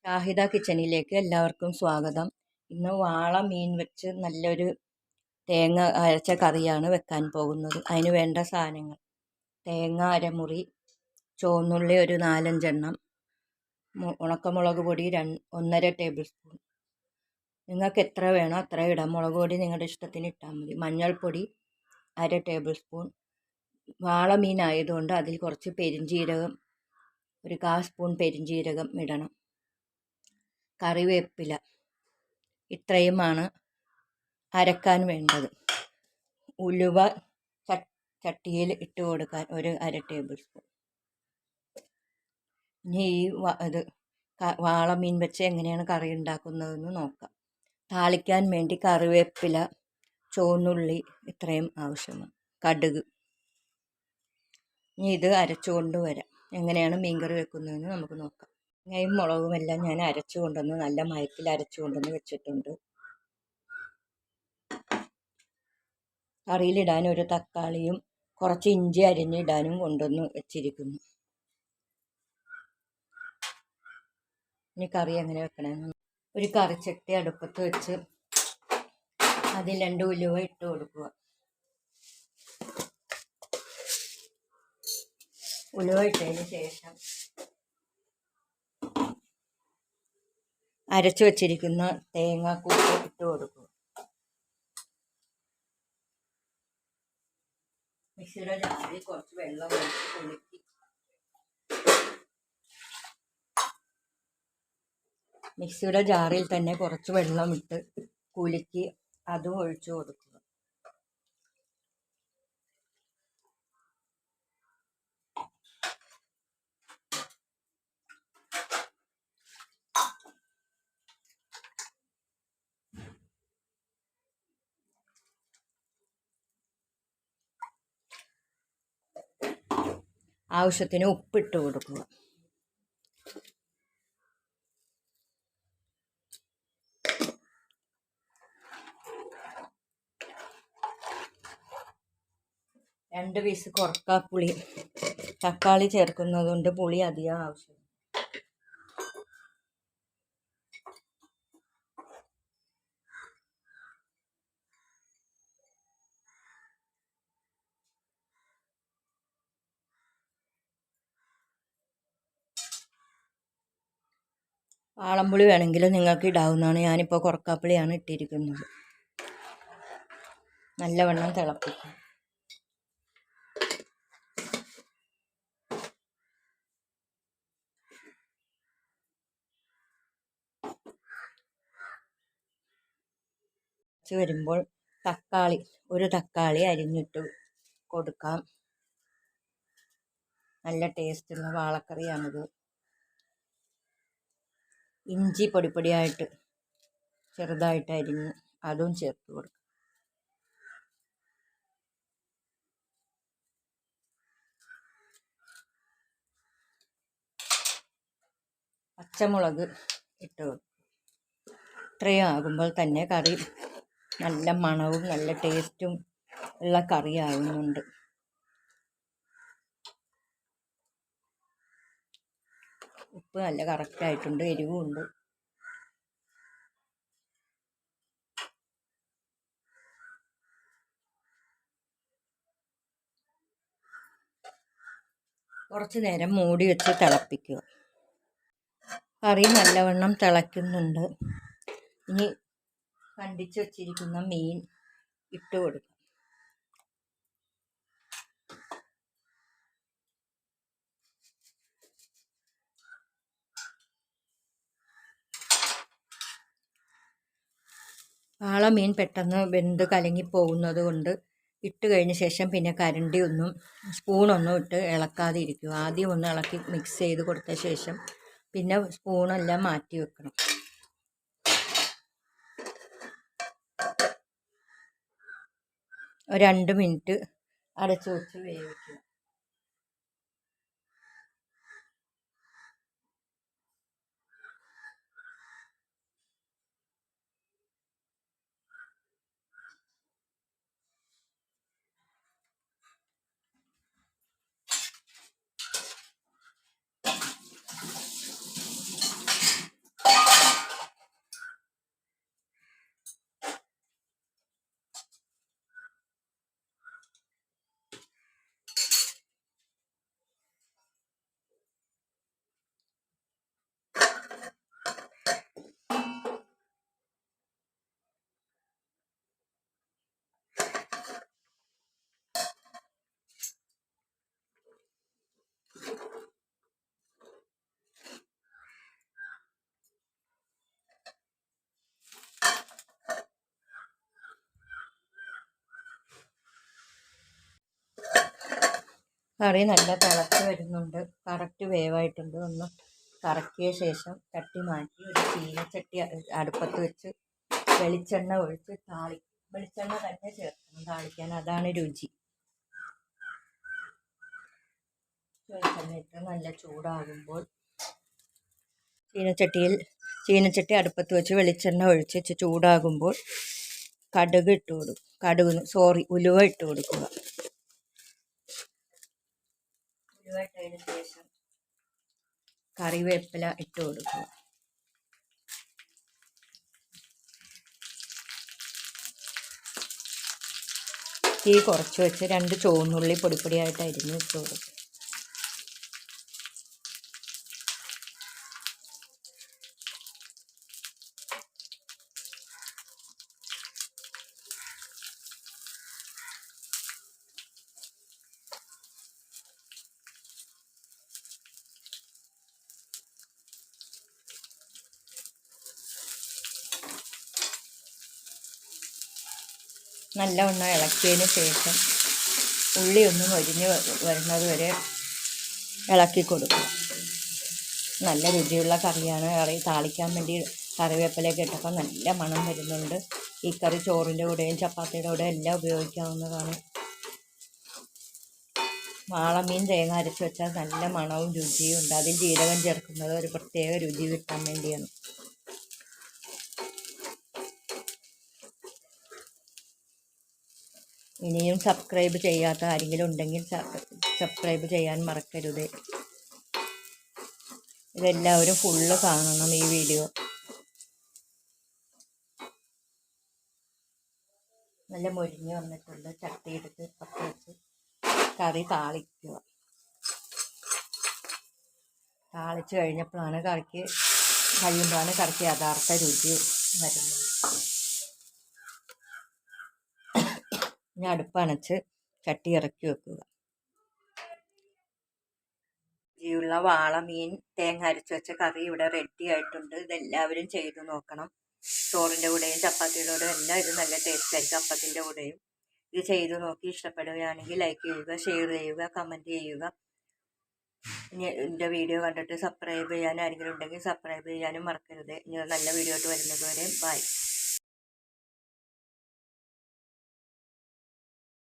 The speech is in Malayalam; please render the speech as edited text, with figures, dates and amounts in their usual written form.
ഷാഹിദ കിച്ചണിലേക്ക് എല്ലാവർക്കും സ്വാഗതം. ഇന്ന് വാള മീൻ വെച്ച് നല്ലൊരു തേങ്ങ അരച്ച കറിയാണ് വെക്കാൻ പോകുന്നത്. അതിന് വേണ്ട സാധനങ്ങൾ: തേങ്ങ അരമുറി, ചുവന്നുള്ളി ഒരു 4-5 എണ്ണം, ഉണക്കമുളക് പൊടി 1.5 ടേബിൾ സ്പൂൺ. നിങ്ങൾക്ക് എത്ര വേണോ അത്ര ഇടാം. മുളക് പൊടി നിങ്ങളുടെ ഇഷ്ടത്തിന് ഇട്ടാൽ മതി. മഞ്ഞൾപ്പൊടി 1/2 ടേബിൾ സ്പൂൺ. വാള മീൻ ആയതുകൊണ്ട് അതിൽ കുറച്ച് പെരിഞ്ജീരകം, ഒരു 1/4 സ്പൂൺ പെരിഞ്ജീരകം ഇടണം. കറിവേപ്പില. ഇത്രയുമാണ് അരക്കാൻ വേണ്ടത്. ഉലുവ ചട്ടിയിൽ ഇട്ട് കൊടുക്കാൻ ഒരു 1/2 ടേബിൾ സ്പൂൺ. ഇനി ഈ വാള മീൻ വെച്ച് എങ്ങനെയാണ് കറി ഉണ്ടാക്കുന്നതെന്ന് നോക്കാം. താളിക്കാൻ വേണ്ടി കറിവേപ്പില, ചുവന്നുള്ളി ഇത്രയും ആവശ്യമാണ്. കടുക്. ഇനി ഇത് അരച്ചുകൊണ്ട് വരാം. എങ്ങനെയാണ് മീൻകറി വെക്കുന്നതെന്ന് നമുക്ക് നോക്കാം. തേങ്ങയും മുളകും എല്ലാം ഞാൻ അരച്ചു കൊണ്ടുവന്ന് നല്ല മയത്തിൽ അരച്ചു കൊണ്ടുവന്ന് വെച്ചിട്ടുണ്ട്. കറിയിലിടാൻ ഒരു തക്കാളിയും കുറച്ച് ഇഞ്ചി അരിഞ്ഞിടാനും കൊണ്ടുവന്ന് വെച്ചിരിക്കുന്നു. ഇനി കറി എങ്ങനെ വെക്കണമെന്ന് ഒരു കറിച്ചട്ടി അടുപ്പത്ത് വെച്ച് അതിൽ 2 ഉലുവ ഇട്ട് കൊടുക്കുക. ഉലുവ ഇട്ടതിന് ശേഷം അരച്ചു വച്ചിരിക്കുന്ന തേങ്ങാക്കൂട്ട് ഇട്ട് കൊടുക്കുക. മിക്സിയുടെ ജാറിൽ കുറച്ച് വെള്ളം ഒഴിച്ച് കുലുക്കി മിക്സിയുടെ ജാറിൽ തന്നെ കുറച്ച് വെള്ളം ഇട്ട് കുലുക്കി അതും ഒഴിച്ചു കൊടുക്കുക. ആവശ്യത്തിന് ഉപ്പിട്ട് കൊടുക്കുക. രണ്ട് പീസ് കുറക്കാപ്പുളി. തക്കാളി ചേർക്കുന്നതുകൊണ്ട് പുളി അധികം ആവശ്യം. വാളംപുളി വേണമെങ്കിൽ നിങ്ങൾക്ക് ഇടാവുന്നതാണ്. ഞാനിപ്പോൾ കുറക്കാപ്പുളിയാണ് ഇട്ടിരിക്കുന്നത്. നല്ലവണ്ണം തിളപ്പിക്കും. വരുമ്പോൾ ഒരു തക്കാളി അരിഞ്ഞിട്ട് കൊടുക്കാം. നല്ല ടേസ്റ്റുള്ള വാളക്കറിയാണിത്. ഇഞ്ചി പൊടിയായിട്ട് ചെറുതായിട്ട് അരിഞ്ഞ് അതും ചേർത്ത് കൊടുക്കാം. പച്ചമുളക് ഇട്ട് കൊടുക്കും. ഇത്രയും ആകുമ്പോൾ തന്നെ കറി നല്ല മണവും നല്ല ടേസ്റ്റും ഉള്ള കറി ആകുന്നുണ്ട്. ഉപ്പ് നല്ല കറക്റ്റായിട്ടുണ്ട്, എരിവും ഉണ്ട്. കുറച്ച് നേരം മൂടി വെച്ച് തിളപ്പിക്കുക. കറി നല്ലവണ്ണം തിളയ്ക്കുന്നുണ്ട്. ഇനി കണ്ടിച്ച് വച്ചിരിക്കുന്ന മീൻ ഇട്ട് കൊടുക്കുക. വാള മീൻ പെട്ടെന്ന് വെന്ത് കലങ്ങി പോകുന്നത് കൊണ്ട് ഇട്ട് കഴിഞ്ഞ ശേഷം പിന്നെ സ്പൂണൊന്നും ഇട്ട് ഇളക്കാതെ ഇരിക്കുക. ആദ്യം ഒന്ന് ഇളക്കി മിക്സ് ചെയ്ത് കൊടുത്ത ശേഷം പിന്നെ സ്പൂണെല്ലാം മാറ്റി വെക്കണം. ഒരു 2 മിനിറ്റ് അടച്ചു വെച്ച് വേവിക്കുക. കറി നല്ല തിളച്ച് വരുന്നുണ്ട്. കറക്റ്റ് വേവായിട്ടുണ്ട്. ഒന്ന് കറക്കിയ ശേഷം ചട്ടി മാറ്റി ഒരു ചീനച്ചട്ടി അടുപ്പത്ത് വെച്ച് വെളിച്ചെണ്ണ ഒഴിച്ച് വെളിച്ചെണ്ണ തന്നെ ചേർക്കണം താളിക്കാൻ. അതാണ് രുചി. വെളിച്ചെണ്ണ ഇട്ട് നല്ല ചൂടാകുമ്പോൾ ചീനച്ചട്ടി അടുപ്പത്ത് വെച്ച് വെളിച്ചെണ്ണ ഒഴിച്ച് ചൂടാകുമ്പോൾ ഉലുവ ഇട്ട് കൊടുക്കുക. ഉലുവ ഇട്ടതിന് ശേഷം കറിവേപ്പില ഇട്ട് കൊടുക്കുക. തീ കുറച്ച് വെച്ച് 2 ചുവന്നുള്ളി പൊടിപ്പൊടിയായിട്ട് അരിഞ്ഞ് ഇട്ട് കൊടുക്കുക. നല്ലവണ്ണം ഇളക്കിയതിന് ശേഷം ഉള്ളി ഒന്ന് മൊരിഞ്ഞ് വരുന്നത് വരെ ഇളക്കി കൊടുക്കുക. നല്ല രുചിയുള്ള കറിയാണ്. താളിക്കാൻ വേണ്ടി കറിവേപ്പിലയൊക്കെ ഇട്ടപ്പോൾ നല്ല മണം വരുന്നുണ്ട്. ഈ കറി ചോറിൻ്റെ കൂടെയും ചപ്പാത്തിയുടെ കൂടെയും എല്ലാം ഉപയോഗിക്കാവുന്നതാണ്. വാളമീൻ തേങ്ങ അരച്ച് വെച്ചാൽ നല്ല മണവും രുചിയും ഉണ്ട്. അതിൽ ജീരകം ചേർക്കുന്നത് ഒരു പ്രത്യേക രുചി കിട്ടാൻ വേണ്ടിയാണ്. ഇനിയും സബ്സ്ക്രൈബ് ചെയ്യാത്ത ആരെങ്കിലും ഉണ്ടെങ്കിൽ സബ്സ്ക്രൈബ് ചെയ്യാൻ മറക്കരുത്. ഇതെല്ലാവരും ഫുള്ള് കാണണം ഈ വീഡിയോ. നല്ല മൊരിഞ്ഞ് വന്നിട്ടുണ്ട്. ചട്ടി എടുത്ത് പത്ത് വെച്ച് കറി താളിക്കുക. താളിച്ച് കഴിയുമ്പോഴാണ് കറിക്ക് യഥാർത്ഥ രുചി വരുന്നത്. ഇനി അടുപ്പണച്ച് ചട്ടി ഇറക്കി വെക്കുക. രുചിയുള്ള വാളമീൻ തേങ്ങ അരച്ച് വെച്ച കറി ഇവിടെ റെഡി ആയിട്ടുണ്ട്. ഇതെല്ലാവരും ചെയ്തു നോക്കണം. ചോറിൻ്റെ കൂടെയും ചപ്പാത്തിയുടെ കൂടെയും എല്ലാം ഇത് നല്ല ടേസ്റ്റ് ആയിരിക്കും. അപ്പത്തിൻ്റെ കൂടെയും ഇത് ചെയ്തു നോക്കി ഇഷ്ടപ്പെടുകയാണെങ്കിൽ ലൈക്ക് ചെയ്യുക, ഷെയർ ചെയ്യുക, കമൻറ്റ് ചെയ്യുക. ഇനി എൻ്റെ വീഡിയോ കണ്ടിട്ട് സബ്സ്ക്രൈബ് ചെയ്യാൻ ആരെങ്കിലും ഉണ്ടെങ്കിൽ സബ്സ്ക്രൈബ് ചെയ്യാനും മറക്കരുത്. ഇനി നല്ല വീഡിയോ ആയിട്ട് വരുന്നത് വരെ ബൈ.